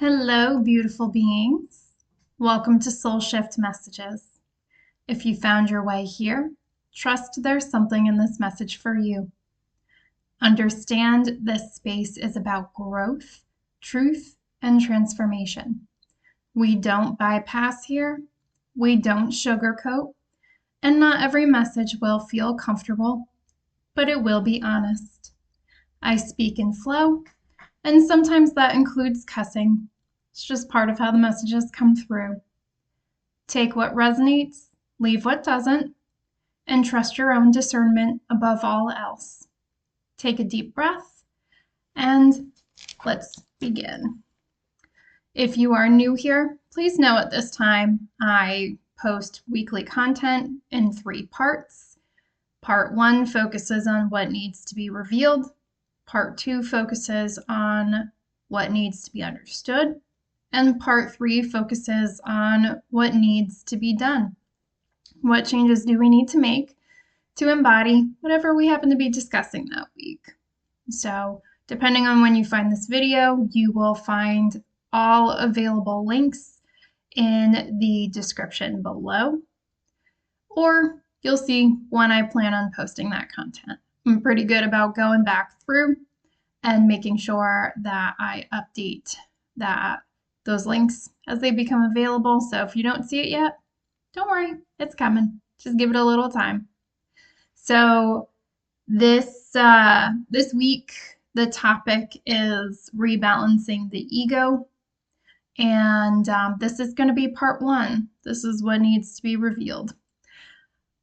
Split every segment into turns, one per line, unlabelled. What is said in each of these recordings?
Hello, beautiful beings. Welcome to Soul Shift Messages. If you found your way here, trust there's something in this message for you. Understand this space is about growth, truth, and transformation. We don't bypass here, we don't sugarcoat, and not every message will feel comfortable, but it will be honest. I speak in flow, and sometimes that includes cussing. It's just part of how the messages come through. Take what resonates, leave what doesn't, and trust your own discernment above all else. Take a deep breath, and let's begin. If you are new here, please know at this time I post weekly content in 3 parts. Part 1 focuses on what needs to be revealed. Part 2 focuses on what needs to be understood. And part 3 focuses on what needs to be done. What changes do we need to make to embody whatever we happen to be discussing that week? So, depending on when you find this video, you will find all available links in the description below, or you'll see when I plan on posting that content. I'm pretty good about going back through and making sure that I update those links as they become available. So if you don't see it yet, don't worry, it's coming. Just give it a little time. So this week, the topic is rebalancing the ego. And this is going to be part 1. This is what needs to be revealed.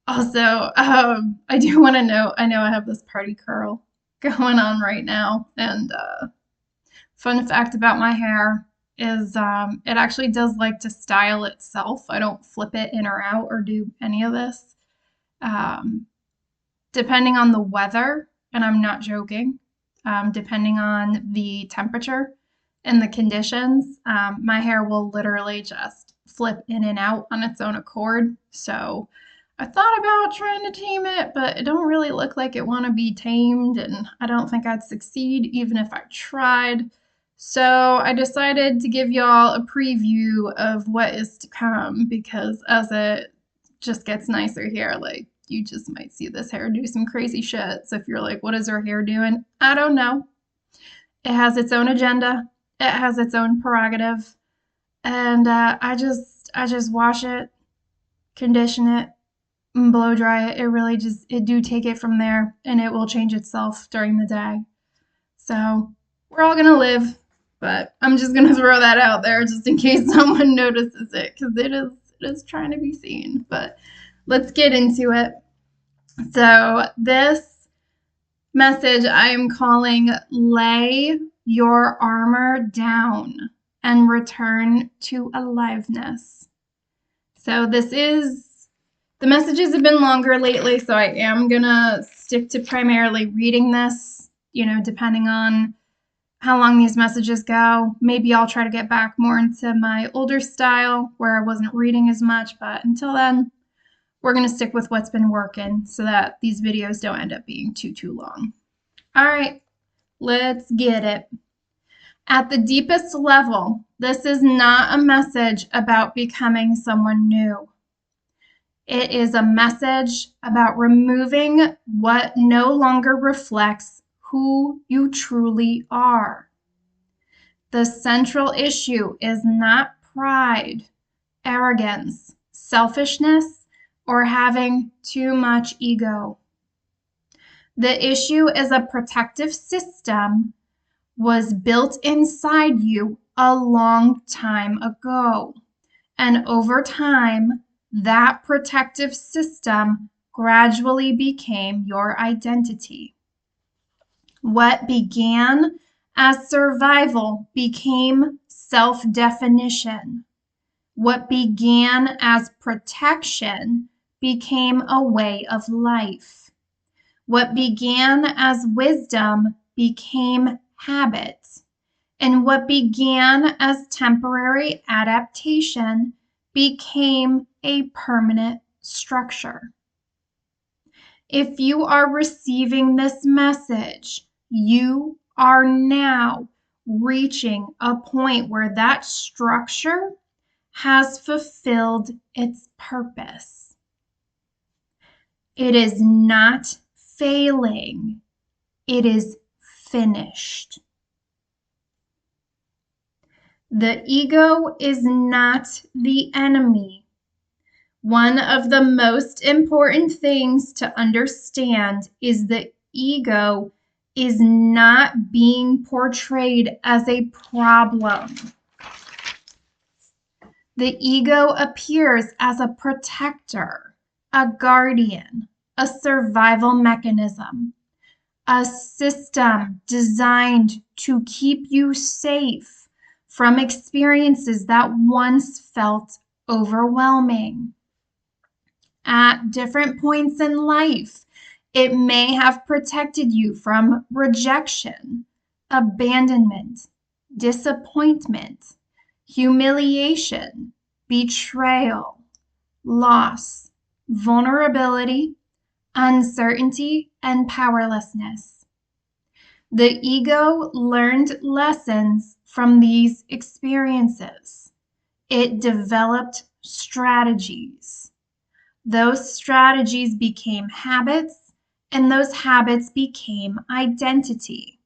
Also, I do want to note, I know I have this party curl going on right now. And fun fact about my hair is it actually does like to style itself. I don't flip it in or out or do any of this. Depending on the weather, and I'm not joking, depending on the temperature and the conditions, my hair will literally just flip in and out on its own accord. So I thought about trying to tame it, but it don't really look like it want to be tamed, and I don't think I'd succeed even if I tried. So I decided to give y'all a preview of what is to come, because as it just gets nicer here, like, you just might see this hair do some crazy shit. So if you're like, what is her hair doing? I don't know. It has its own agenda. It has its own prerogative. And I just wash it, condition it, and blow dry it. It really it do take it from there, and it will change itself during the day. So we're all gonna live, but I'm just gonna throw that out there just in case someone notices it, because it is trying to be seen. But let's get into it. So this message I am calling "Lay Your Armor Down and Return to Aliveness." So the messages have been longer lately, so I am gonna stick to primarily reading this, depending on how long these messages go. Maybe I'll try to get back more into my older style where I wasn't reading as much, but until then, we're gonna stick with what's been working so that these videos don't end up being too long. All right, let's get it. At the deepest level, this is not a message about becoming someone new. It is a message about removing what no longer reflects who you truly are. The central issue is not pride, arrogance, selfishness, or having too much ego. The issue is a protective system was built inside you a long time ago, and over time, that protective system gradually became your identity. What began as survival became self-definition. What began as protection became a way of life. What began as wisdom became habit. And what began as temporary adaptation became a permanent structure. If you are receiving this message, you are now reaching a point where that structure has fulfilled its purpose. It is not failing. It is finished. The ego is not the enemy. One of the most important things to understand is the ego is not being portrayed as a problem. The ego appears as a protector, a guardian, a survival mechanism, a system designed to keep you safe from experiences that once felt overwhelming. At different points in life, it may have protected you from rejection, abandonment, disappointment, humiliation, betrayal, loss, vulnerability, uncertainty, and powerlessness. The ego learned lessons from these experiences. It developed strategies. Those strategies became habits, and those habits became identity.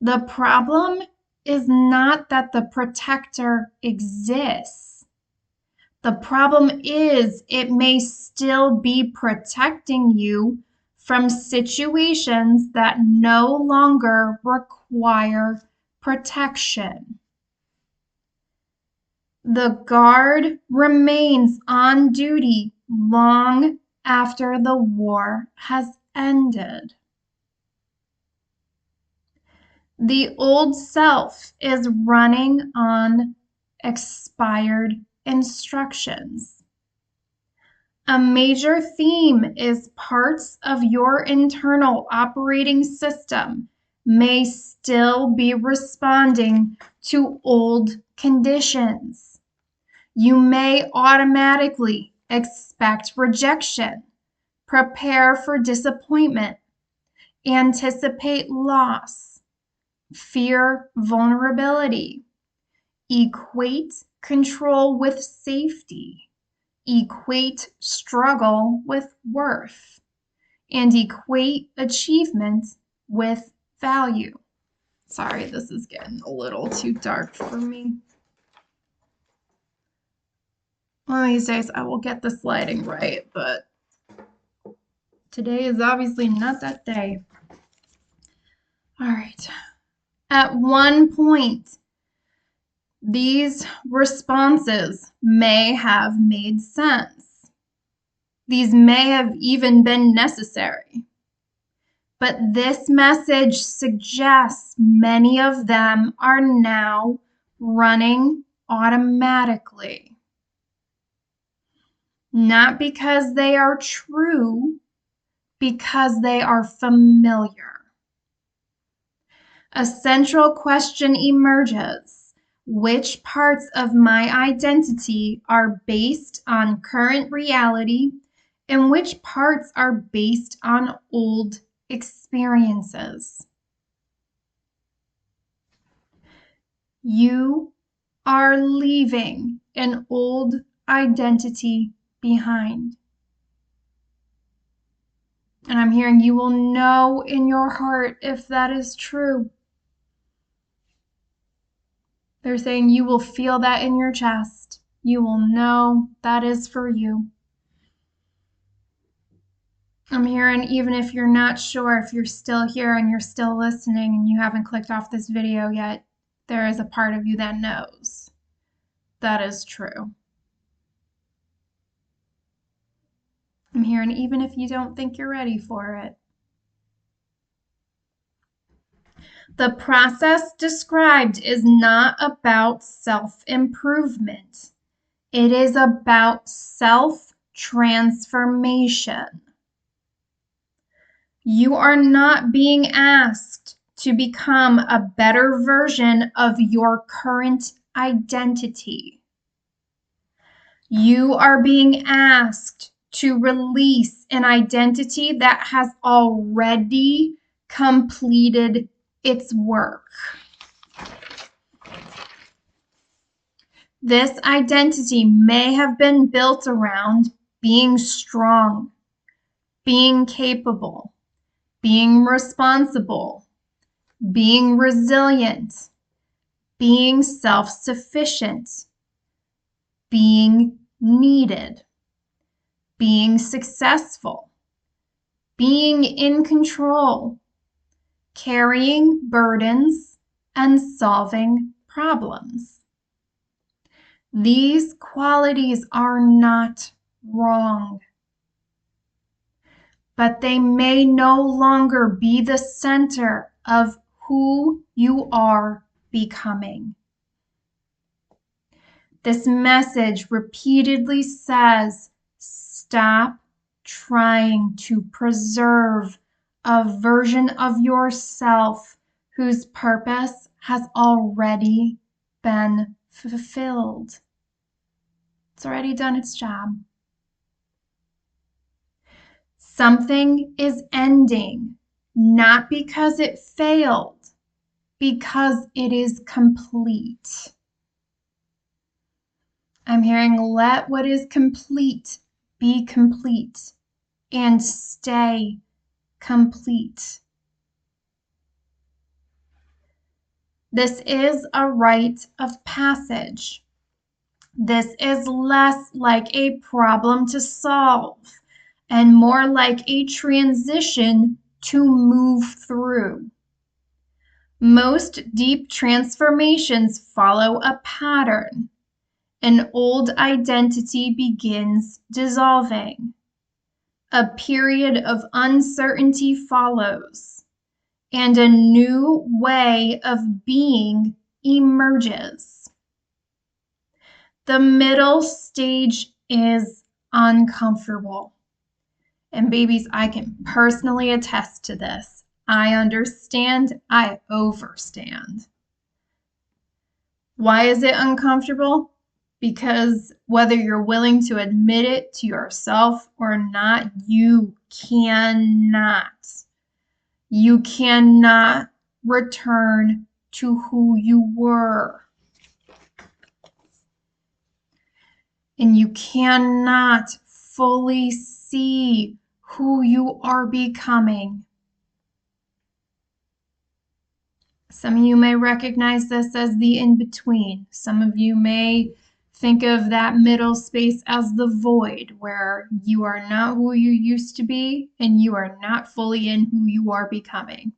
The problem is not that the protector exists. The problem is it may still be protecting you from situations that no longer require protection. The guard remains on duty long after the war has ended. The old self is running on expired instructions. A major theme is parts of your internal operating system may still be responding to old conditions. You may automatically expect rejection, prepare for disappointment, anticipate loss, fear vulnerability, equate control with safety, equate struggle with worth, and equate achievement with value. Sorry, this is getting a little too dark for me. One of these days I will get this lighting right, but today is obviously not that day. All right. At one point, these responses may have made sense. These may have even been necessary. But this message suggests many of them are now running automatically. Not because they are true, because they are familiar. A central question emerges. Which parts of my identity are based on current reality, and which parts are based on old experiences? You are leaving an old identity behind. And I'm hearing you will know in your heart if that is true. They're saying you will feel that in your chest. You will know that is for you. I'm hearing even if you're not sure, if you're still here and you're still listening and you haven't clicked off this video yet, there is a part of you that knows that is true. I'm hearing even if you don't think you're ready for it. The process described is not about self-improvement. It is about self-transformation. You are not being asked to become a better version of your current identity. You are being asked to release an identity that has already completed its work. This identity may have been built around being strong, being capable, being responsible, being resilient, being self-sufficient, being needed, being successful, being in control, carrying burdens, and solving problems. These qualities are not wrong, but they may no longer be the center of who you are becoming. This message repeatedly says, stop trying to preserve a version of yourself whose purpose has already been fulfilled. It's already done its job. Something is ending, not because it failed, because it is complete. I'm hearing, let what is complete be complete and stay complete. This is a rite of passage. This is less like a problem to solve and more like a transition to move through. Most deep transformations follow a pattern. An old identity begins dissolving. A period of uncertainty follows, and a new way of being emerges. The middle stage is uncomfortable. And babies, I can personally attest to this. I understand, I overstand. Why is it uncomfortable? Because whether you're willing to admit it to yourself or not, you cannot return to who you were. And you cannot fully see who you are becoming. Some of you may recognize this as the in-between. Some of you may think of that middle space as the void, where you are not who you used to be and you are not fully in who you are becoming.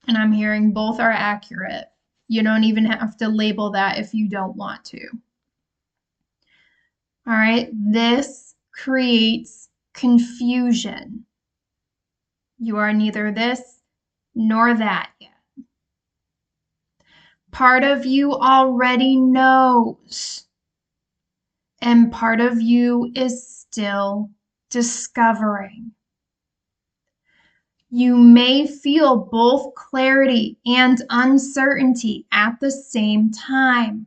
And I'm hearing both are accurate. You don't even have to label that if you don't want to. All right, this creates confusion. You are neither this nor that yet. Part of you already knows, and part of you is still discovering. You may feel both clarity and uncertainty at the same time.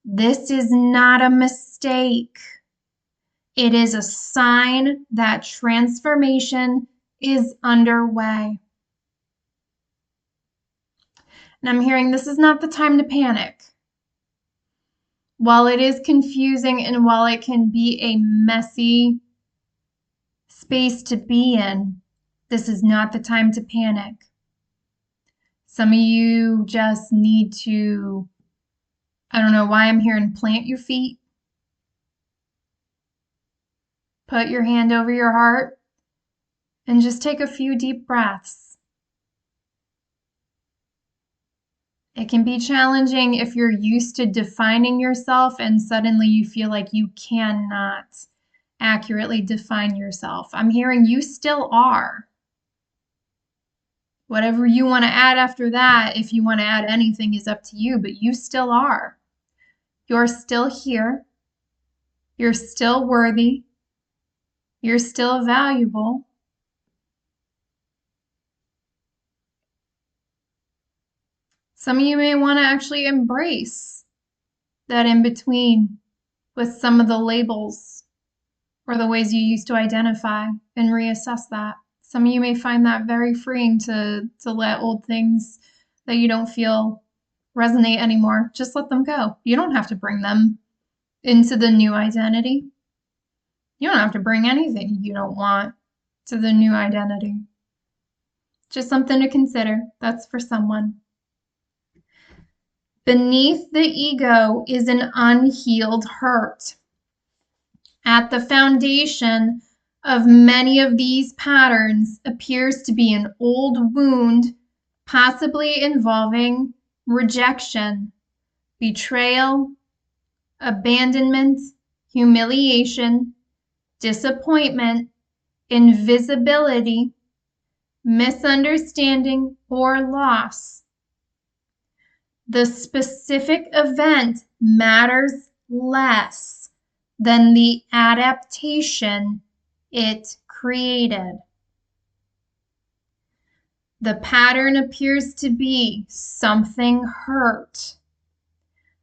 This is not a mistake. It is a sign that transformation is underway. And I'm hearing this is not the time to panic. While it is confusing and while it can be a messy space to be in, this is not the time to panic. Some of you just need to, I don't know why I'm hearing plant your feet. Put your hand over your heart and just take a few deep breaths. It can be challenging if you're used to defining yourself and suddenly you feel like you cannot accurately define yourself. I'm hearing you still are. Whatever you want to add after that, if you want to add anything, is up to you, but you still are. You're still here. You're still worthy. You're still valuable. Some of you may want to actually embrace that in between with some of the labels or the ways you used to identify and reassess that. Some of you may find that very freeing to let old things that you don't feel resonate anymore, just let them go. You don't have to bring them into the new identity. You don't have to bring anything you don't want to the new identity. Just something to consider. That's for someone. Beneath the ego is an unhealed hurt. At the foundation of many of these patterns appears to be an old wound, possibly involving rejection, betrayal, abandonment, humiliation, disappointment, invisibility, misunderstanding, or loss. The specific event matters less than the adaptation it created. The pattern appears to be something hurt.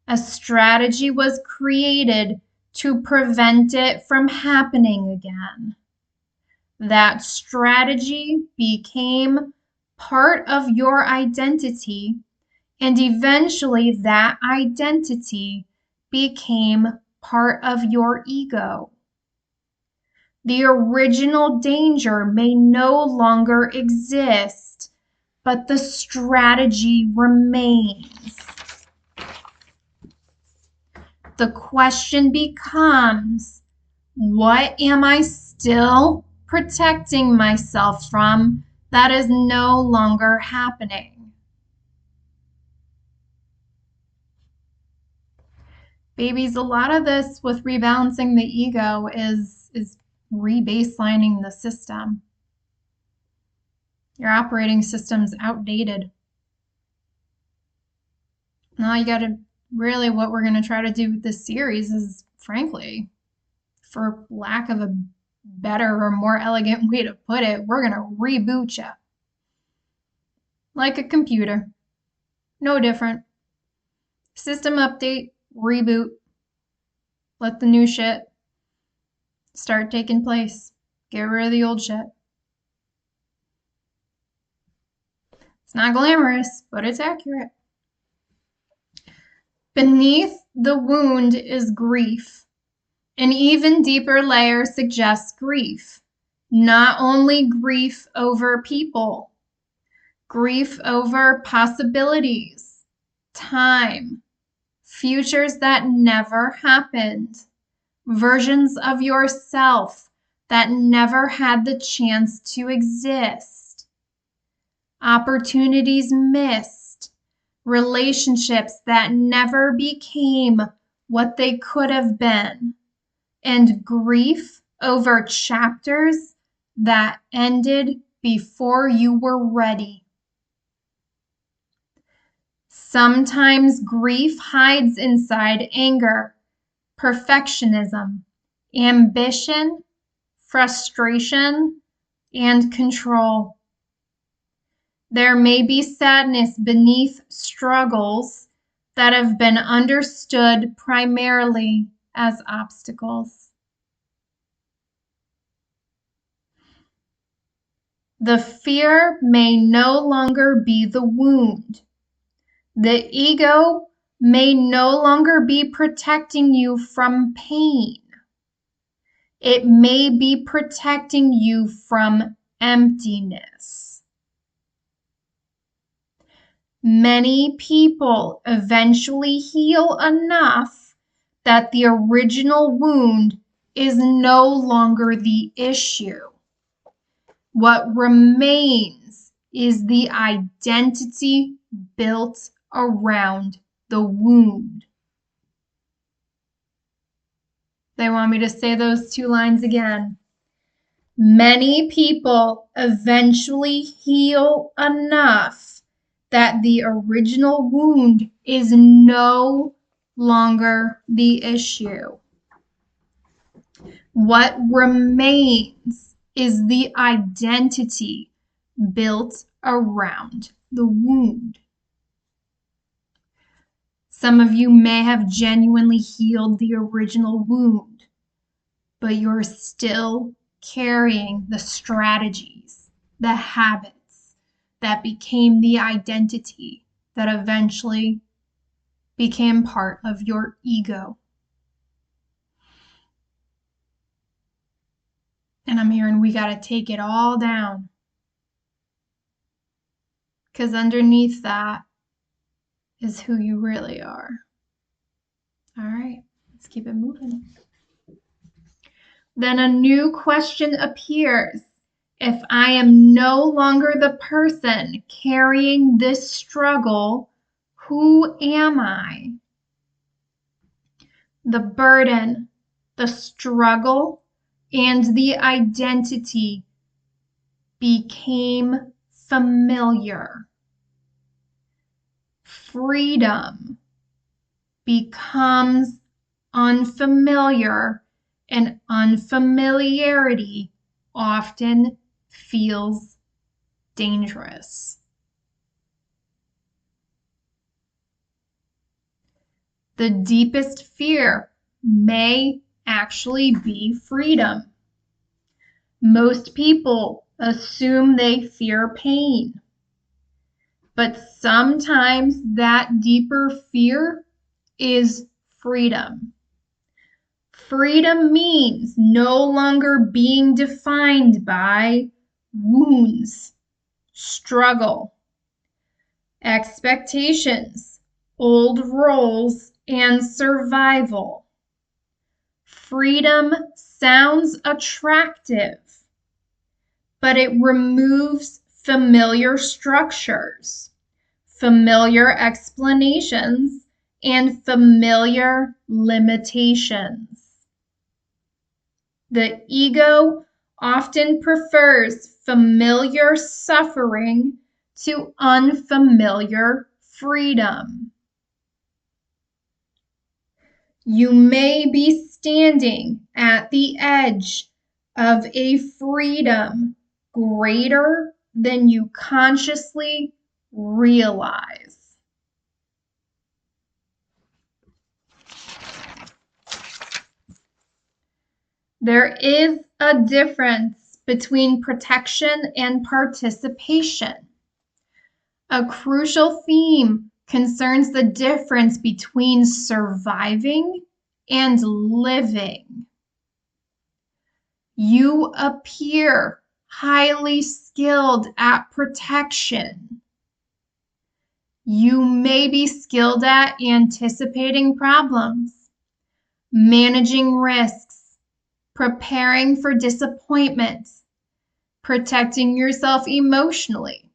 A strategy was created to prevent it from happening again. That strategy became part of your identity, and eventually that identity became part of your ego. The original danger may no longer exist, but the strategy remains. The question becomes, what am I still protecting myself from that is no longer happening? Babies, a lot of this with rebalancing the ego is rebaselining the system. Your operating system's outdated. Now you gotta really, what we're gonna try to do with this series is, frankly, for lack of a better or more elegant way to put it, we're gonna reboot you. Like a computer. No different. System update, reboot. Let the new shit start taking place. Get rid of the old shit. It's not glamorous, but it's accurate. Beneath the wound is grief. An even deeper layer suggests grief. Not only grief over people, grief over possibilities, time, futures that never happened, versions of yourself that never had the chance to exist, opportunities missed, relationships that never became what they could have been, and grief over chapters that ended before you were ready. Sometimes grief hides inside anger, perfectionism, ambition, frustration, and control. There may be sadness beneath struggles that have been understood primarily as obstacles. The fear may no longer be the wound. The ego may no longer be protecting you from pain. It may be protecting you from emptiness. Many people eventually heal enough that the original wound is no longer the issue. What remains is the identity built around the wound. They want me to say those two lines again. Many people eventually heal enough that the original wound is no longer the issue. What remains is the identity built around the wound. Some of you may have genuinely healed the original wound, but you're still carrying the strategies, the habits that became the identity that eventually became part of your ego. And I'm hearing we got to take it all down. Because underneath that is who you really are. All right, let's keep it moving. Then a new question appears. If I am no longer the person carrying this struggle, who am I? The burden, the struggle, and the identity became familiar. Freedom becomes unfamiliar, and unfamiliarity often feels dangerous. The deepest fear may actually be freedom. Most people assume they fear pain, but sometimes that deeper fear is freedom. Freedom means no longer being defined by wounds, struggle, expectations, old roles, and survival. Freedom sounds attractive, but it removes familiar structures, familiar explanations, and familiar limitations. The ego often prefers familiar suffering to unfamiliar freedom. You may be standing at the edge of a freedom greater than you consciously realize. There is a difference between protection and participation. A crucial theme concerns the difference between surviving and living. You appear highly skilled at protection. You may be skilled at anticipating problems, managing risks, preparing for disappointment, protecting yourself emotionally,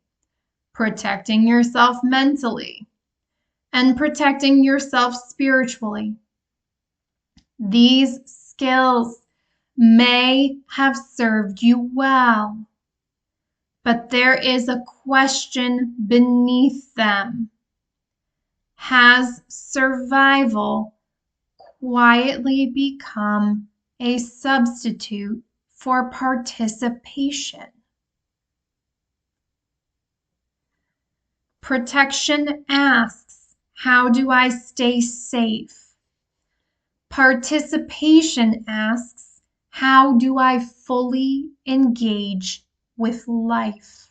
protecting yourself mentally, and protecting yourself spiritually. These skills may have served you well, but there is a question beneath them. Has survival quietly become a substitute for participation? Protection asks, how do I stay safe? Participation asks, how do I fully engage with life?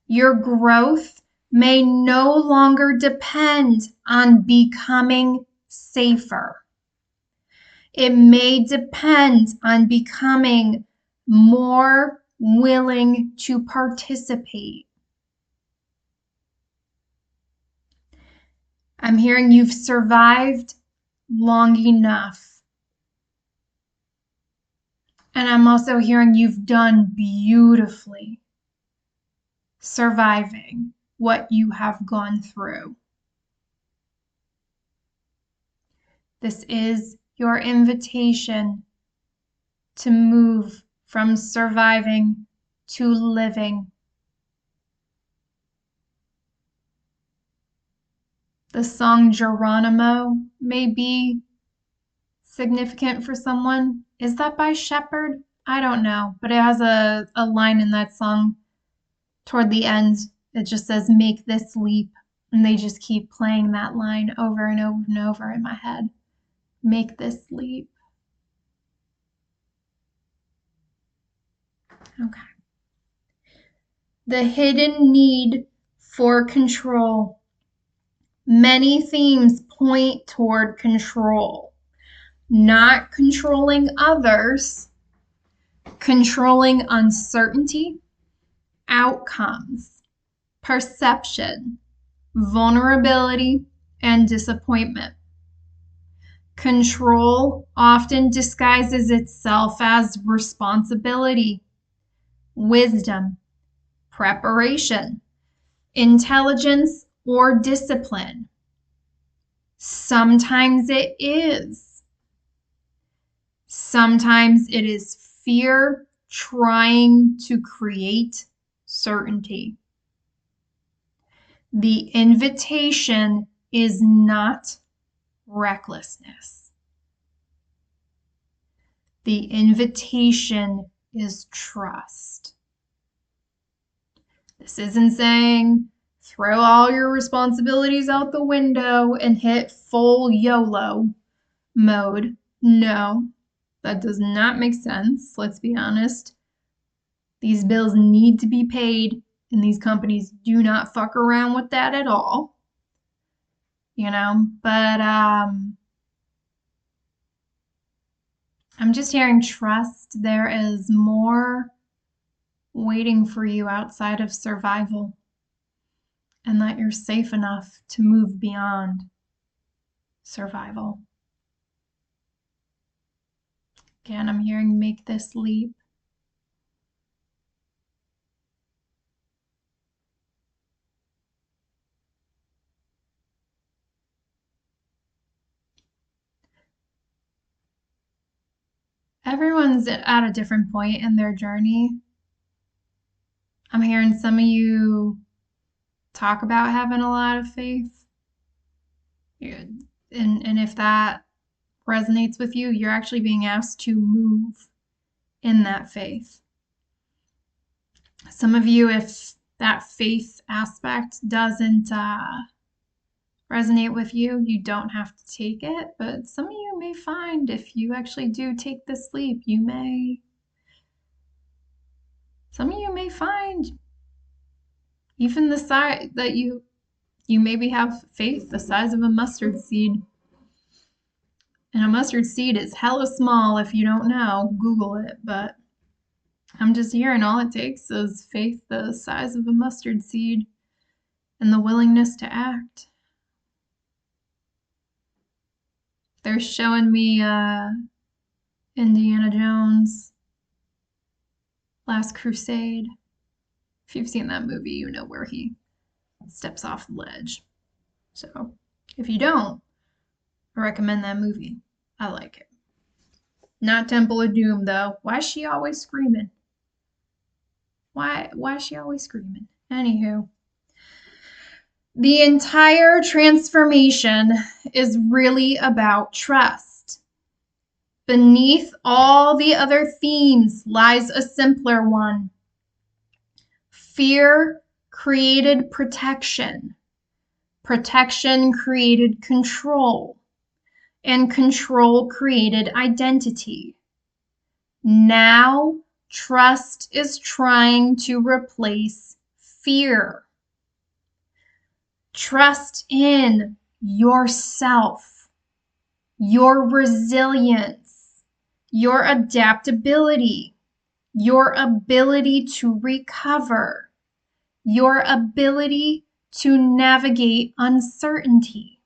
Your growth may no longer depend on becoming safer. It may depend on becoming more willing to participate. I'm hearing you've survived long enough. And I'm also hearing you've done beautifully surviving what you have gone through. This is your invitation to move from surviving to living. The song Geronimo may be significant for someone. Is that by Shepherd? I don't know, but it has a line in that song toward the end. It just says, make this leap. And they just keep playing that line over and over and over in my head. Make this leap. Okay. The hidden need for control. Many themes point toward control, not controlling others, controlling uncertainty, outcomes, perception, vulnerability, and disappointment. Control often disguises itself as responsibility, wisdom, preparation, intelligence, or discipline. Sometimes it is. Sometimes it is fear trying to create certainty. The invitation is not recklessness. The invitation is trust. This isn't saying throw all your responsibilities out the window and hit full YOLO mode. No, that does not make sense. Let's be honest. These bills need to be paid, and these companies do not fuck around with that at all. But I'm just hearing trust. There is more waiting for you outside of survival, and that you're safe enough to move beyond survival. Again, I'm hearing make this leap. Everyone's at a different point in their journey. I'm hearing some of you talk about having a lot of faith. And if that resonates with you, you're actually being asked to move in that faith. Some of you, if that faith aspect doesn't resonate with you, you don't have to take it. But some of you may find if you actually do take this leap, some of you may find even the size that you maybe have faith the size of a mustard seed. And a mustard seed is hella small. If you don't know, Google it. But I'm just hearing all it takes is faith the size of a mustard seed and the willingness to act. They're showing me Indiana Jones, Last Crusade. If you've seen that movie, you know where he steps off the ledge. So if you don't, I recommend that movie. I like it. Not Temple of Doom, though. Why is she always screaming? Why is she always screaming? Anywho, the entire transformation is really about trust. Beneath all the other themes lies a simpler one. Fear created protection. Protection created control. And control created identity. Now, trust is trying to replace fear. Trust in yourself, your resilience, your adaptability, your ability to recover, your ability to navigate uncertainty,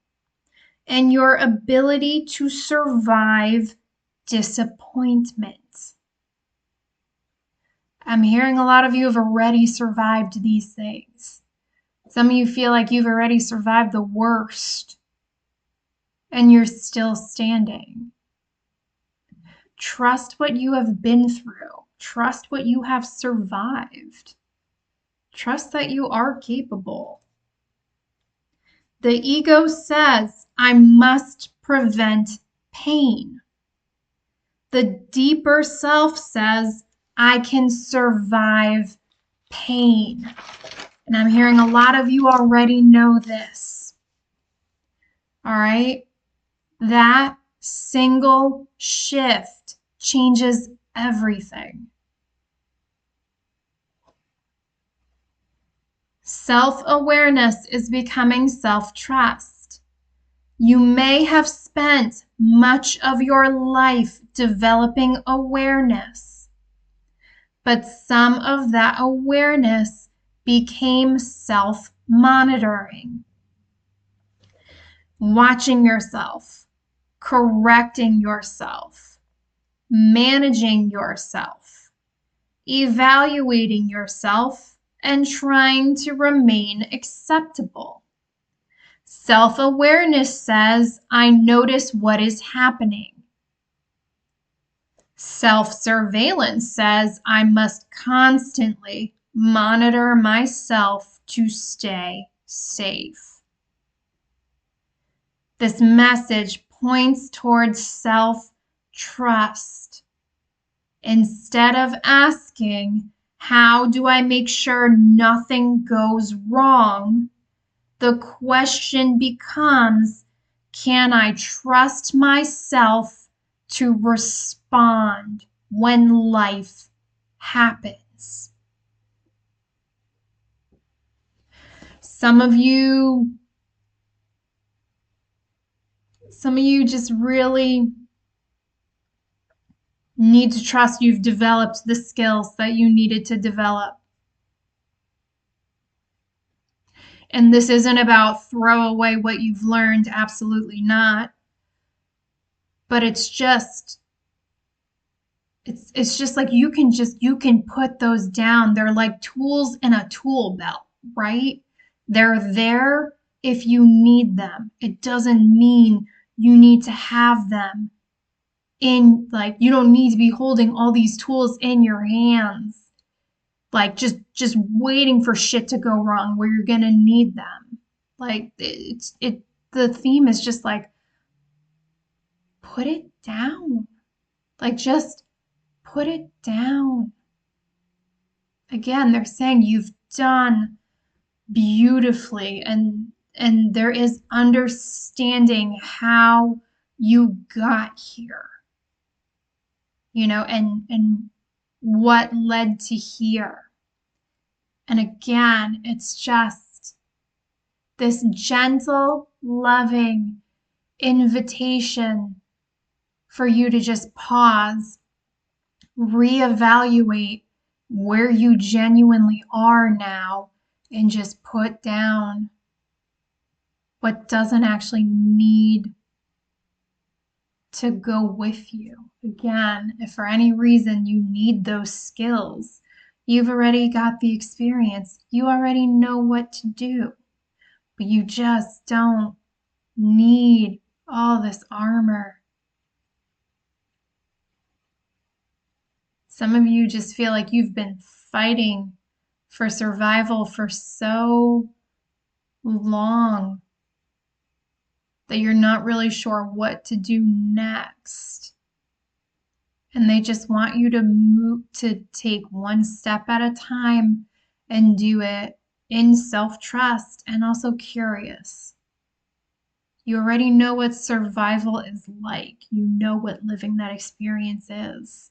and your ability to survive disappointment. I'm hearing a lot of you have already survived these things. Some of you feel like you've already survived the worst, and you're still standing. Trust what you have been through. Trust what you have survived. Trust that you are capable. The ego says, I must prevent pain. The deeper self says, I can survive pain. And I'm hearing a lot of you already know this. All right? That single shift changes everything. Self-awareness is becoming self-trust. You may have spent much of your life developing awareness, but some of that awareness became self-monitoring. Watching yourself, correcting yourself, managing yourself, evaluating yourself, and trying to remain acceptable. Self-awareness says, I notice what is happening. Self-surveillance says, I must constantly monitor myself to stay safe. This message points towards self-trust. Instead of asking, how do I make sure nothing goes wrong? The question becomes, can I trust myself to respond when life happens? Some of you just really need to trust you've developed the skills that you needed to develop. And this isn't about throw away what you've learned, absolutely not. But it's just like you can put those down. They're like tools in a tool belt, right? They're there if you need them. It doesn't mean you need to have them in, like, you don't need to be holding all these tools in your hands, like just waiting for shit to go wrong where you're gonna need them. Like the theme is just like, put it down. Like, just put it down. Again, they're saying you've done beautifully, and there is understanding how you got here, and what led to here. And again, it's just this gentle, loving invitation for you to just pause, reevaluate where you genuinely are now, and just put down what doesn't actually need to go with you. Again, if for any reason you need those skills, you've already got the experience. You already know what to do, but you just don't need all this armor. Some of you just feel like you've been fighting for survival for so long that you're not really sure what to do next. And they just want you to take one step at a time and do it in self-trust and also curious. You already know what survival is like. You know what living that experience is.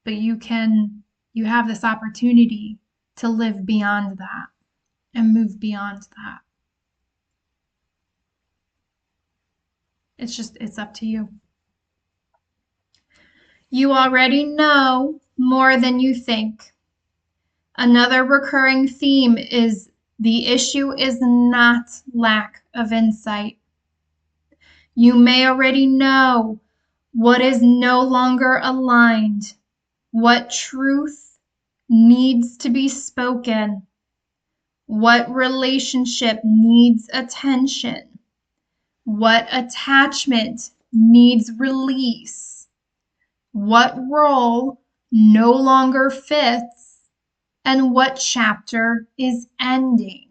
But you have this opportunity to live beyond that and move beyond that. It's up to you. You already know more than you think. Another recurring theme is the issue is not lack of insight. You may already know what is no longer aligned, what truth needs to be spoken, what relationship needs attention, what attachment needs release, what role no longer fits, and what chapter is ending.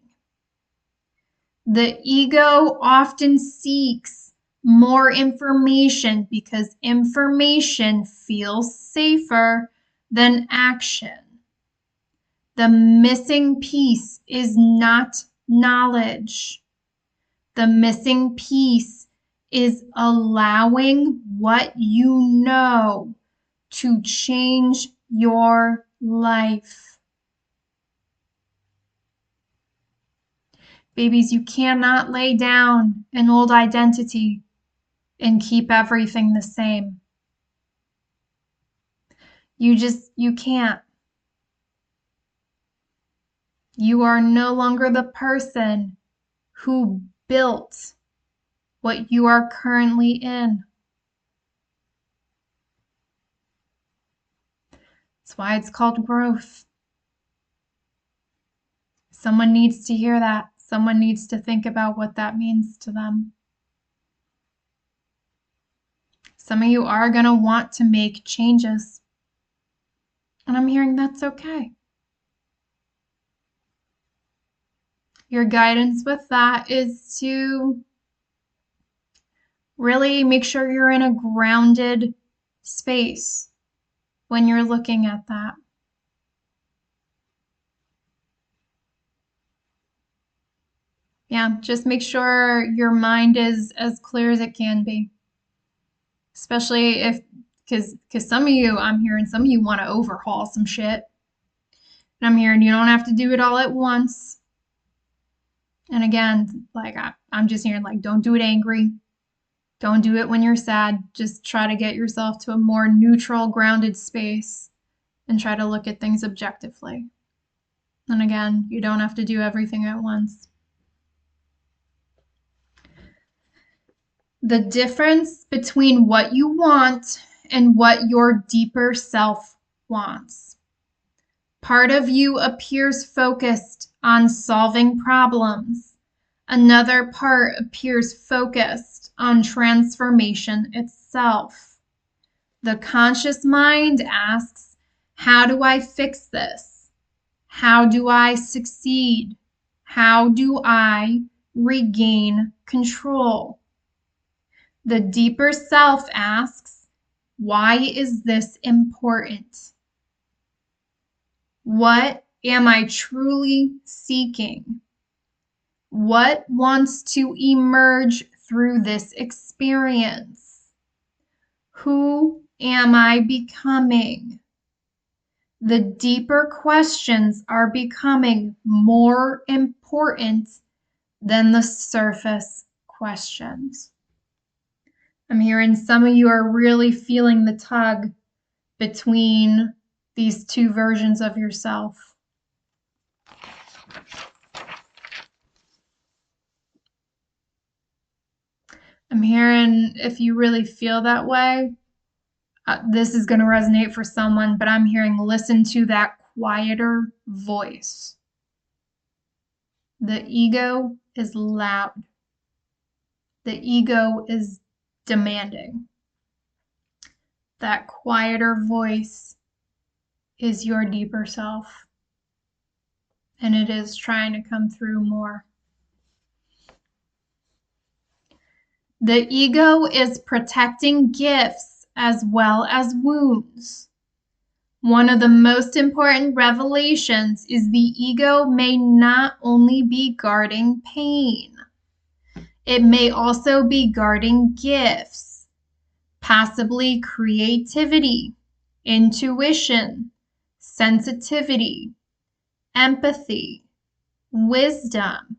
The ego often seeks more information because information feels safer than action. The missing piece is not knowledge. The missing piece is allowing what you know to change your life. Babies, you cannot lay down an old identity and keep everything the same. You can't. You are no longer the person who built what you are currently in. That's why it's called growth. Someone needs to hear that. Someone needs to think about what that means to them. Some of you are going to want to make changes. And I'm hearing that's okay. Your guidance with that is to really make sure you're in a grounded space when you're looking at that. Yeah, just make sure your mind is as clear as it can be. Especially because some of you, I'm hearing some of you want to overhaul some shit. And I'm hearing you don't have to do it all at once. And again, like I'm just hearing like, don't do it angry. Don't do it when you're sad. Just try to get yourself to a more neutral, grounded space and try to look at things objectively. And again, you don't have to do everything at once. The difference between what you want and what your deeper self wants. Part of you appears focused on solving problems. Another part appears focused on transformation itself. The conscious mind asks, how do I fix this? How do I succeed? How do I regain control? The deeper self asks, why is this important? What am I truly seeking? What wants to emerge through this experience? Who am I becoming? The deeper questions are becoming more important than the surface questions. I'm hearing some of you are really feeling the tug between these two versions of yourself. I'm hearing if you really feel that way, this is going to resonate for someone, but I'm hearing listen to that quieter voice. The ego is loud. The ego is demanding. That quieter voice is your deeper self, and it is trying to come through more. The ego is protecting gifts as well as wounds. One of the most important revelations is the ego may not only be guarding pain, it may also be guarding gifts, possibly creativity, intuition, sensitivity, empathy, wisdom,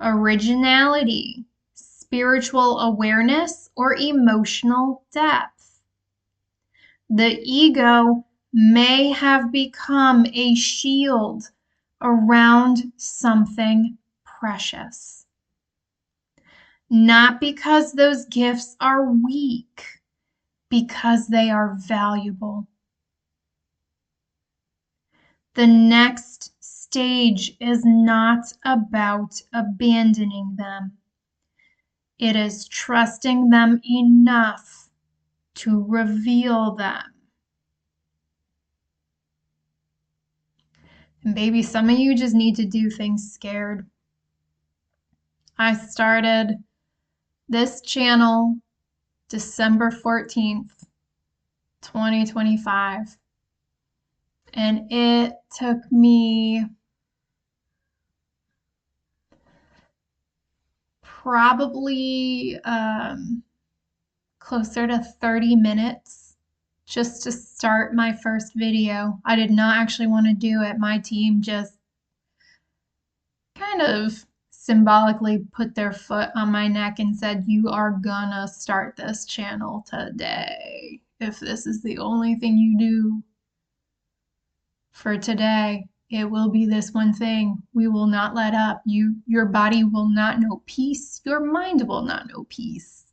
originality, spiritual awareness, or emotional depth. The ego may have become a shield around something precious. Not because those gifts are weak, because they are valuable. The next stage is not about abandoning them. It is trusting them enough to reveal them. And baby, some of you just need to do things scared. I started this channel December 14th, 2025. And it took me probably closer to 30 minutes just to start my first video. I did not actually want to do it. My team just kind of symbolically put their foot on my neck and said, "You are gonna start this channel today. If this is the only thing you do for today, it will be this one thing. We will not let up. Your body will not know peace. Your mind will not know peace.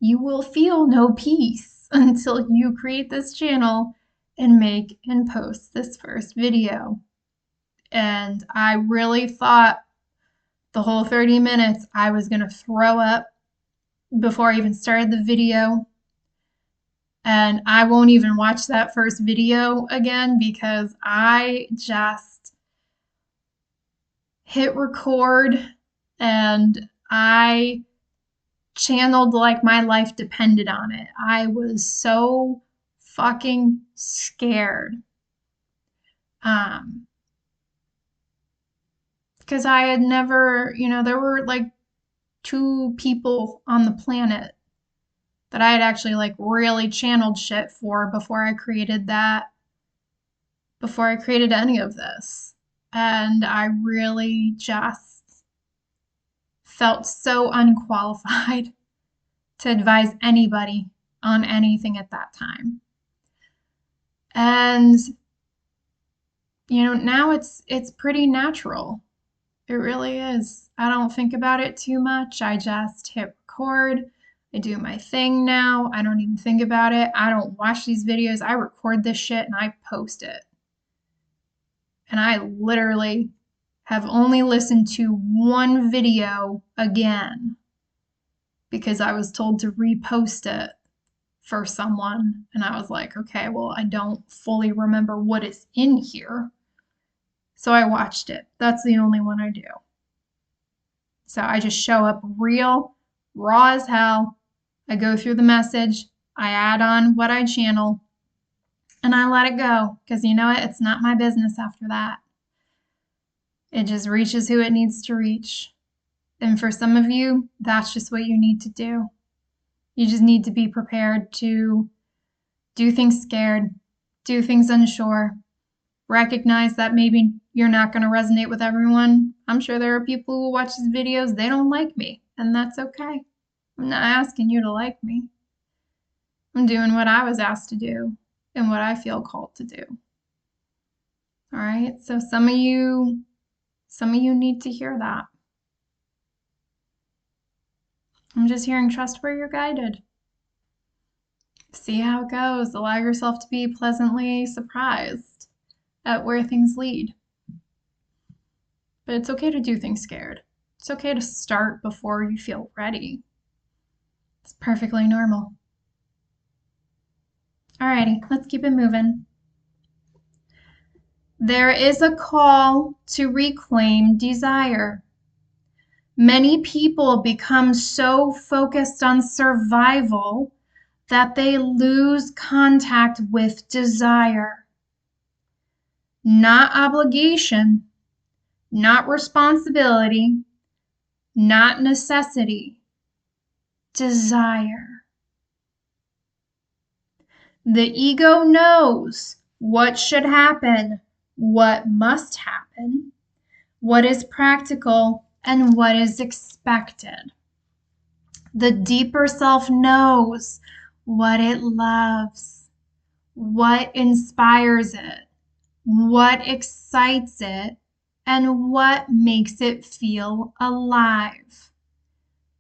You will feel no peace until you create this channel and make and post this first video." And I really thought the whole 30 minutes I was going to throw up before I even started the video. And I won't even watch that first video again because I just hit record and I channeled like my life depended on it. I was so fucking scared. Because I had never, there were like 2 people on the planet that I had actually like really channeled shit for before I created any of this. And I really just felt so unqualified to advise anybody on anything at that time. And now it's pretty natural. It really is. I don't think about it too much. I just hit record. I do my thing now. I don't even think about it. I don't watch these videos. I record this shit and I post it. And I literally have only listened to one video again because I was told to repost it for someone. And I was like, okay, well, I don't fully remember what is in here. So I watched it. That's the only one I do. So I just show up real, raw as hell. I go through the message. I add on what I channel. And I let it go. Because you know what? It's not my business after that. It just reaches who it needs to reach. And for some of you, that's just what you need to do. You just need to be prepared to do things scared, do things unsure, recognize that maybe you're not going to resonate with everyone. I'm sure there are people who watch these videos, they don't like me, and that's okay. I'm not asking you to like me. I'm doing what I was asked to do and what I feel called to do. All right, so some of you need to hear that. I'm just hearing trust where you're guided. See how it goes. Allow yourself to be pleasantly surprised at where things lead. But it's okay to do things scared. It's okay to start before you feel ready. It's perfectly normal. Alrighty, let's keep it moving. There is a call to reclaim desire. Many people become so focused on survival that they lose contact with desire. Not obligation, not responsibility, not necessity, desire. The ego knows what should happen, what must happen, what is practical, and what is expected. The deeper self knows what it loves, what inspires it, what excites it, and what makes it feel alive.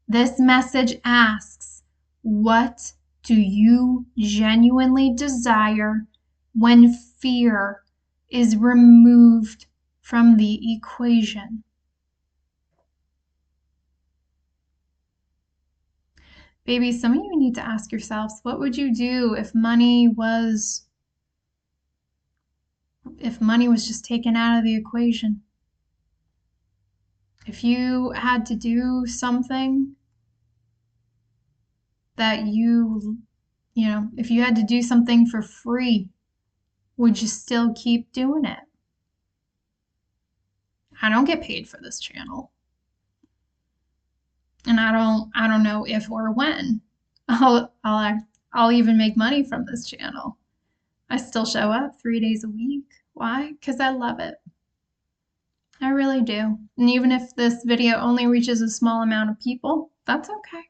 This message asks, what do you genuinely desire when fear is removed from the equation? Baby, some of you need to ask yourselves, what would you do if money was just taken out of the equation? If you had to do something that if you had to do something for free, would you still keep doing it? I don't get paid for this channel. And I don't know if or when I'll even make money from this channel. I still show up 3 days a week. Why? Because I love it. I really do. And even if this video only reaches a small amount of people, that's okay.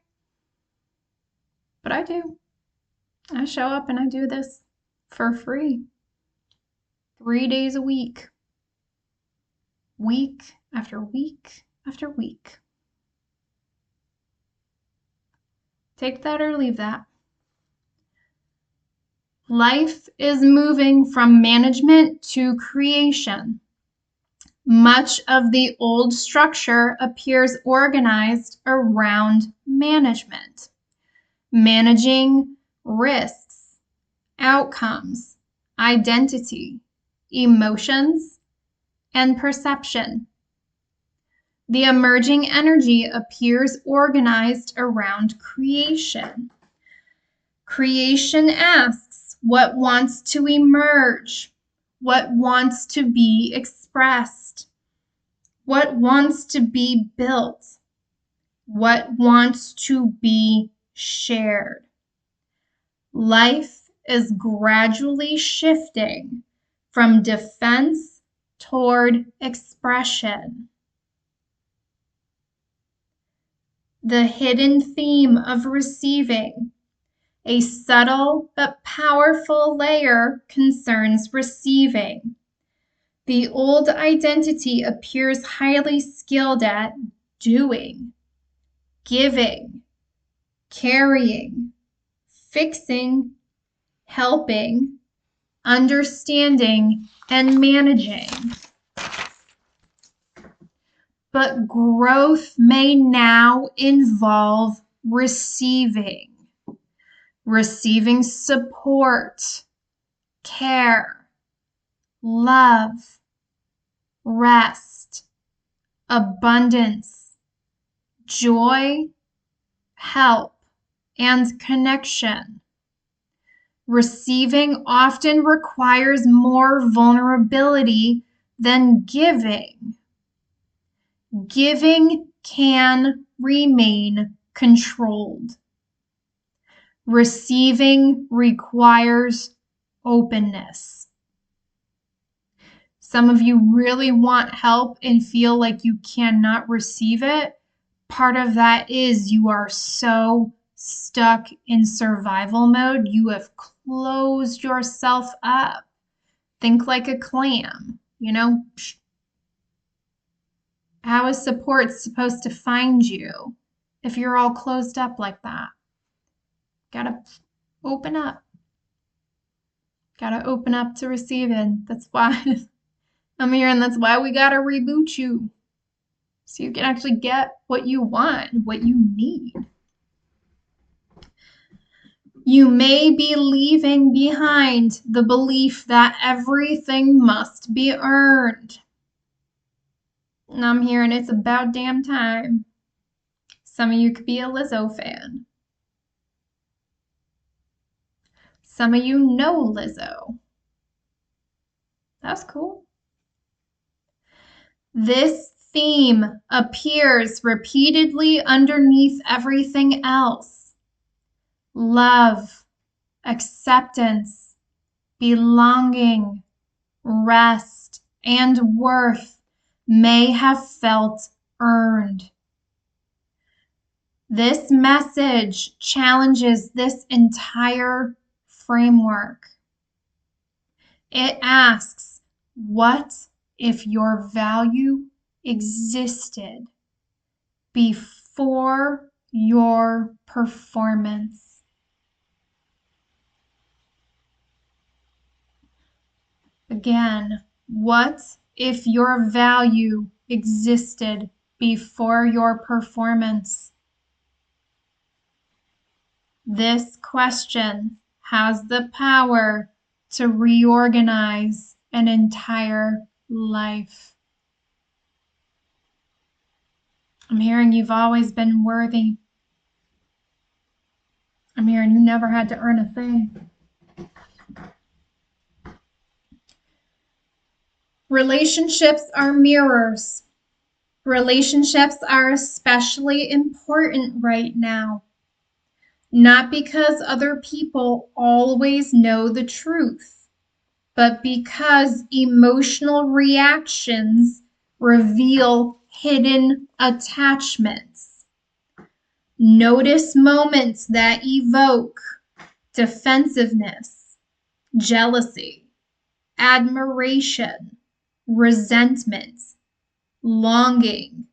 But I do. I show up and I do this for free. 3 days a week. Week after week after week. Take that or leave that. Life is moving from management to creation. Much of the old structure appears organized around management, managing risks, outcomes, identity, emotions, and perception. The emerging energy appears organized around creation. Creation asks what wants to emerge, what wants to be expressed, what wants to be built, what wants to be shared. Life is gradually shifting from defense toward expression. The hidden theme of receiving, a subtle but powerful layer, concerns receiving. The old identity appears highly skilled at doing, giving, carrying, fixing, helping, understanding, and managing. But growth may now involve receiving support, care, love, rest, abundance, joy, help, and connection. Receiving often requires more vulnerability than giving. Giving can remain controlled. Receiving requires openness. Some of you really want help and feel like you cannot receive it. Part of that is you are so stuck in survival mode. You have closed yourself up. Think like a clam, How is support supposed to find you if you're all closed up like that? Gotta open up. Gotta open up to receiving. That's why I'm here, and that's why we gotta reboot you. So you can actually get what you want, what you need. You may be leaving behind the belief that everything must be earned. And I'm here, and it's about damn time. Some of you could be a Lizzo fan. Some of you know Lizzo. That's cool. This theme appears repeatedly underneath everything else. Love, acceptance, belonging, rest, and worth may have felt earned. This message challenges this entire framework. It asks, what if your value existed before your performance? Again, what if your value existed before your performance? This question has the power to reorganize an entire life. I'm hearing you've always been worthy. I'm hearing you never had to earn a thing. Relationships are mirrors. Relationships are especially important right now. Not because other people always know the truth, but because emotional reactions reveal hidden attachments. Notice moments that evoke defensiveness, jealousy, admiration, resentment, longing,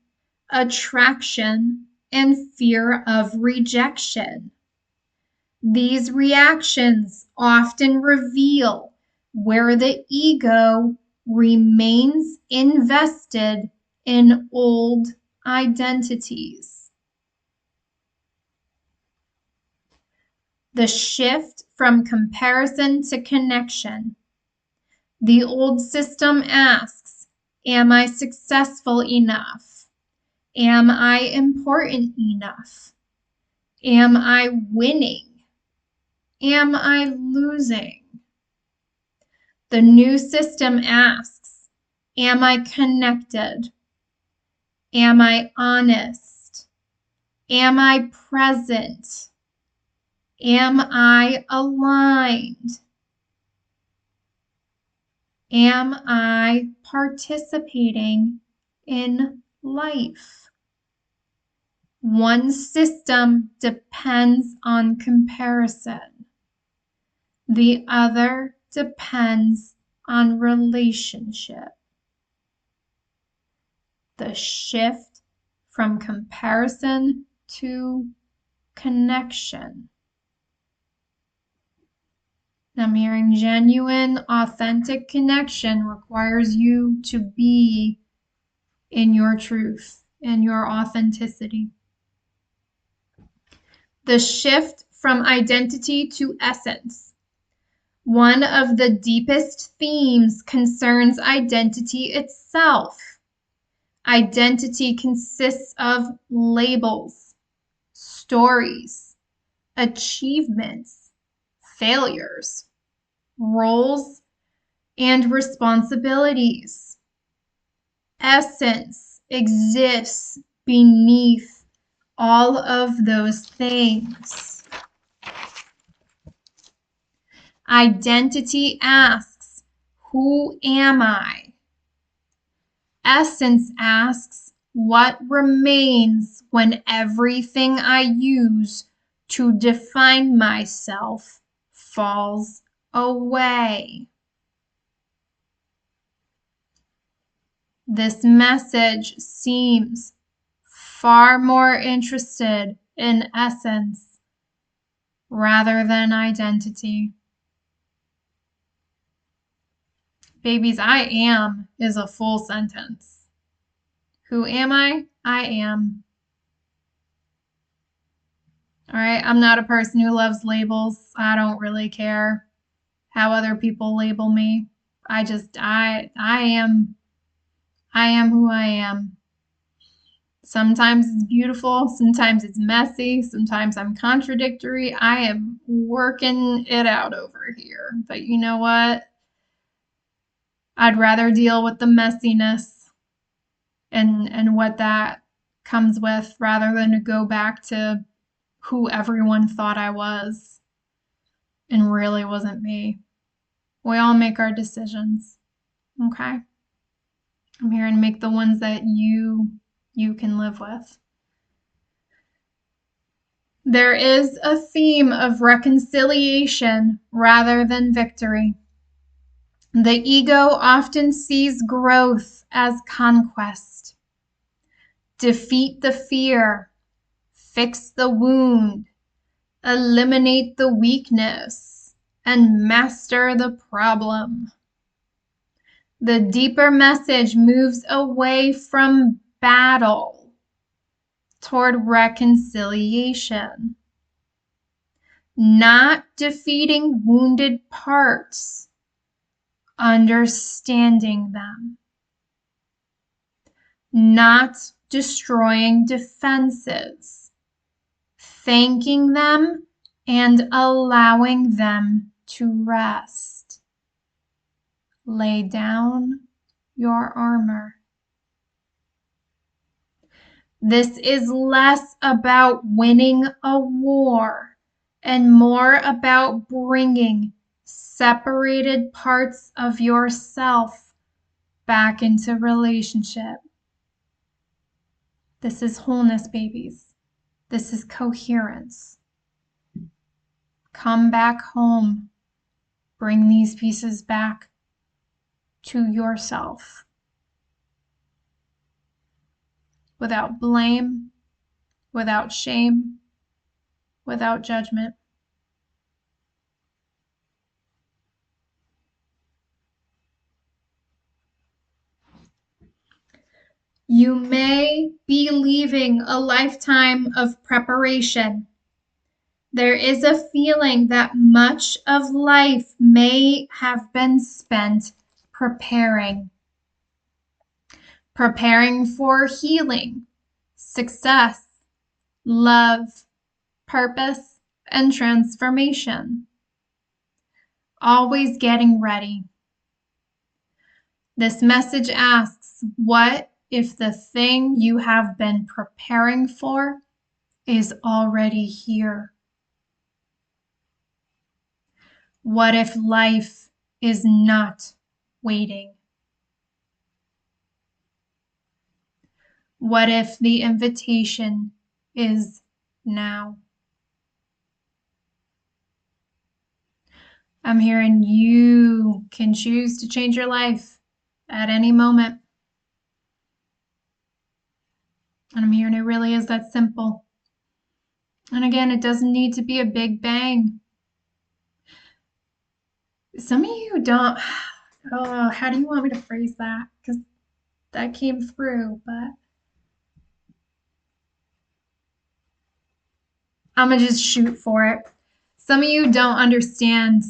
attraction, and fear of rejection. These reactions often reveal where the ego remains invested in old identities. The shift from comparison to connection. The old system asks, am I successful enough? Am I important enough? Am I winning? Am I losing? The new system asks, am I connected? Am I honest? Am I present? Am I aligned? Am I participating in life? One system depends on comparison. The other depends on relationship. The shift from comparison to connection. I'm hearing genuine, authentic connection requires you to be in your truth and your authenticity. The shift from identity to essence. One of the deepest themes concerns identity itself. Identity consists of labels, stories, achievements, failures, roles, and responsibilities. Essence exists beneath all of those things. Identity asks, who am I? Essence asks, what remains when everything I use to define myself falls away? This message seems far more interested in essence rather than identity. Babies, I am is a full sentence. Who am I? I am. All right, I'm not a person who loves labels. I don't really care how other people label me. I am who I am. Sometimes it's beautiful, sometimes it's messy, sometimes I'm contradictory. I am working it out over here. But you know what? I'd rather deal with the messiness and what that comes with rather than to go back to who everyone thought I was and really wasn't me. We all make our decisions, okay? I'm here and make the ones that you can live with. There is a theme of reconciliation rather than victory. The ego often sees growth as conquest. Defeat the fear, fix the wound, eliminate the weakness, and master the problem. The deeper message moves away from battle toward reconciliation. Not defeating wounded parts, understanding them. Not destroying defenses, thanking them and allowing them to rest. Lay down your armor. This is less about winning a war and more about bringing separated parts of yourself back into relationship. This is wholeness, babies. This is coherence. Come back home. Bring these pieces back to yourself without blame, without shame, without judgment. You may be leaving a lifetime of preparation. There is a feeling that much of life may have been spent preparing. Preparing for healing, success, love, purpose, and transformation. Always getting ready. This message asks, what if the thing you have been preparing for is already here? What if life is not waiting? What if the invitation is now? I'm hearing you can choose to change your life at any moment. And I'm hearing it really is that simple. And again, it doesn't need to be a big bang. Some of you don't, oh, how do you want me to phrase that? Because that came through, but I'm going to just shoot for it. Some of you don't understand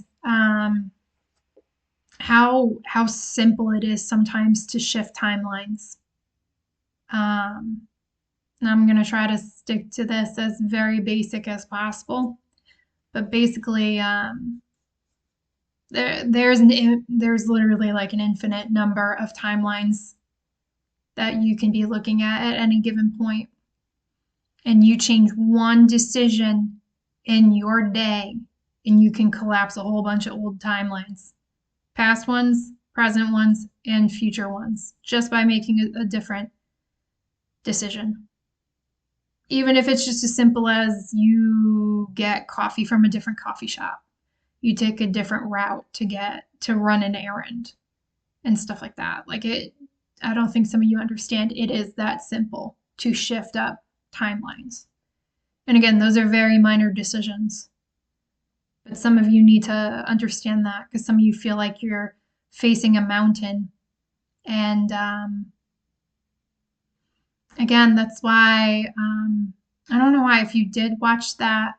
how simple it is sometimes to shift timelines. And I'm going to try to stick to this as very basic as possible. But basically, there's literally like an infinite number of timelines that you can be looking at any given point. And you change one decision in your day, and you can collapse a whole bunch of old timelines. Past ones, present ones, and future ones, just by making a different decision. Even if it's just as simple as you get coffee from a different coffee shop, you take a different route to run an errand and stuff like that. Like I don't think some of you understand it is that simple to shift up timelines. And again, those are very minor decisions. But some of you need to understand that because some of you feel like you're facing a mountain. And again, that's why I don't know why, if you did watch that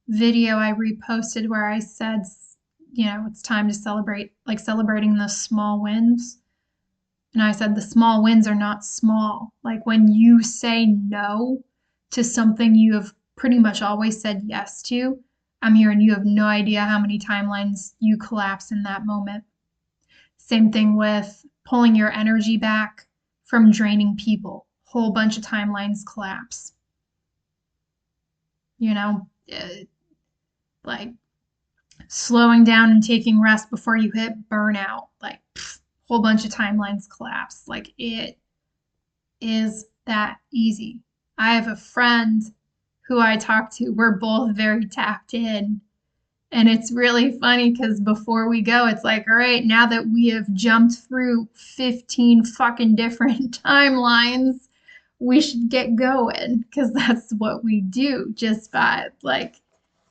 video I reposted where I said, it's time to celebrate, like celebrating the small wins. And I said the small wins are not small. Like when you say no to something you have pretty much always said yes to, I'm hearing you have no idea how many timelines you collapse in that moment. Same thing with pulling your energy back from draining people. Whole bunch of timelines collapse. Like slowing down and taking rest before you hit burnout. Like whole bunch of timelines collapse. Like it is that easy. I have a friend who I talk to. We're both very tapped in. And it's really funny because before we go, it's like, all right, now that we have jumped through 15 fucking different timelines, we should get going because that's what we do just by like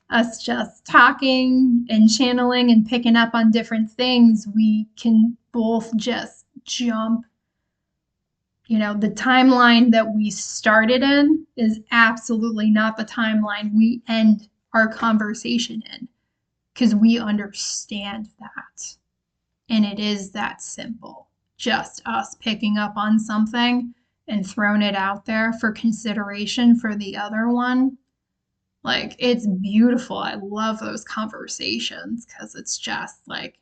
us just talking and channeling and picking up on different things. We can both just jump. The timeline that we started in is absolutely not the timeline we end our conversation in because we understand that. And it is that simple. Just us picking up on something and throwing it out there for consideration for the other one. Like, it's beautiful. I love those conversations because it's just like,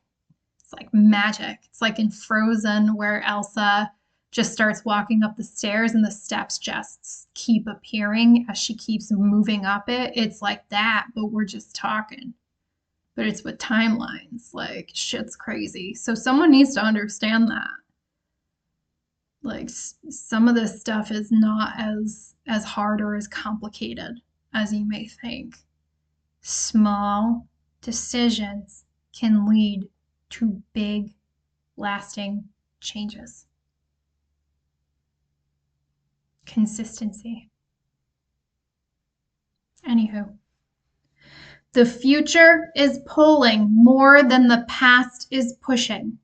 it's like magic. It's like in Frozen where Elsa just starts walking up the stairs and the steps just keep appearing as she keeps moving up it. It's like that, but we're just talking. but it's with timelines. Like, shit's crazy. So someone needs to understand that. Like, some of this stuff is not as hard or as complicated as you may think. Small decisions can lead to big, lasting changes. Consistency. Anywho, the future is pulling more than the past is pushing.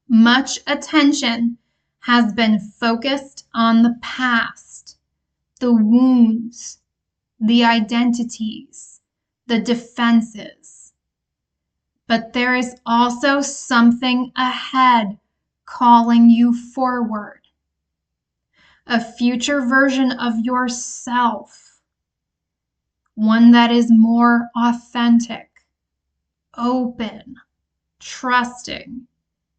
Much attention has been focused on the past, the wounds, the identities, the defenses. But there is also something ahead calling you forward. A future version of yourself, one that is more authentic, open, trusting,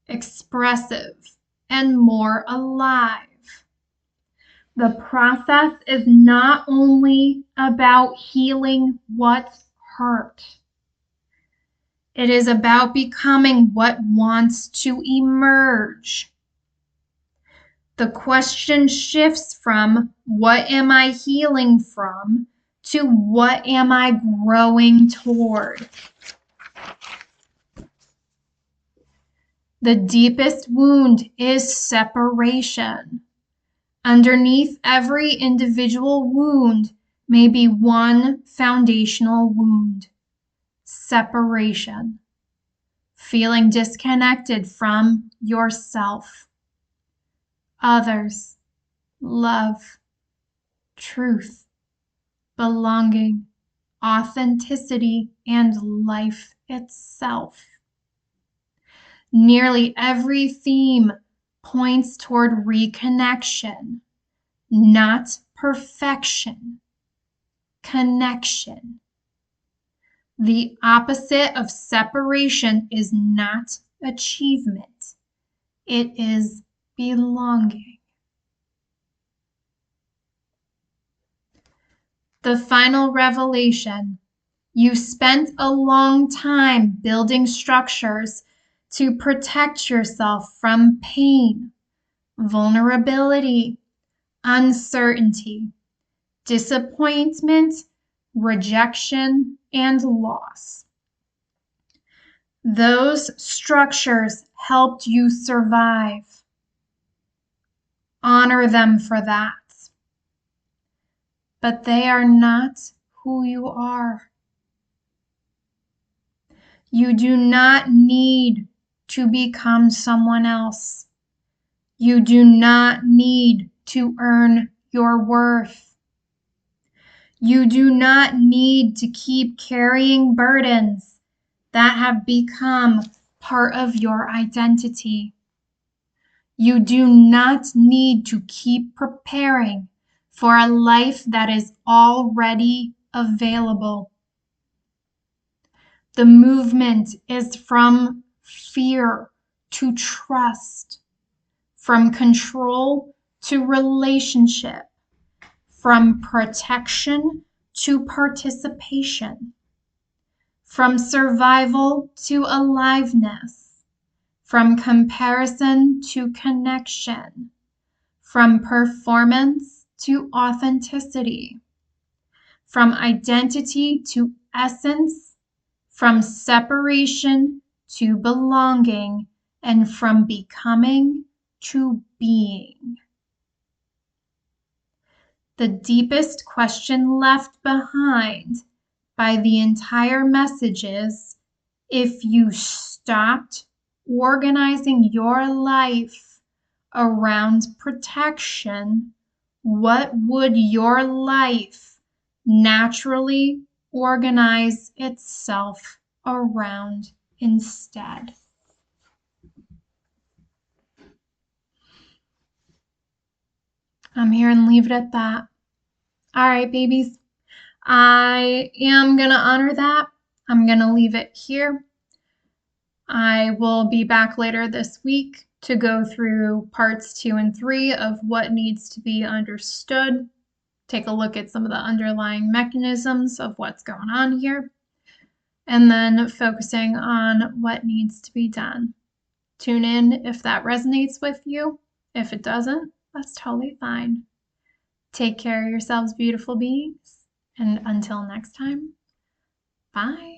expressive, and more alive. The process is not only about healing what hurt. It is about becoming what wants to emerge. The question shifts from what am I healing from to what am I growing toward? The deepest wound is separation. Underneath every individual wound may be one foundational wound: separation. Feeling disconnected from yourself, others, love, truth, belonging, authenticity, and life itself. Nearly every theme points toward reconnection, not perfection, connection. The opposite of separation is not achievement. It is belonging. The final revelation. You spent a long time building structures to protect yourself from pain, vulnerability, uncertainty, disappointment, rejection, and loss. Those structures helped you survive. Honor them for that. But they are not who you are. You do not need to become someone else. You do not need to earn your worth. You do not need to keep carrying burdens that have become part of your identity. You do not need to keep preparing for a life that is already available. The movement is from fear to trust, from control to relationship, from protection to participation, from survival to aliveness, from comparison to connection, from performance to authenticity, from identity to essence, from separation to belonging, and from becoming to being. The deepest question left behind by the entire message is, if you stopped organizing your life around protection, what would your life naturally organize itself around instead? I'm here and leave it at that. All right, babies. I am going to honor that. I'm going to leave it here. I will be back later this week to go through parts 2 and 3 of what needs to be understood. Take a look at some of the underlying mechanisms of what's going on here. and then focusing on what needs to be done. Tune in if that resonates with you. If it doesn't, that's totally fine. Take care of yourselves, beautiful beings. And until next time, bye.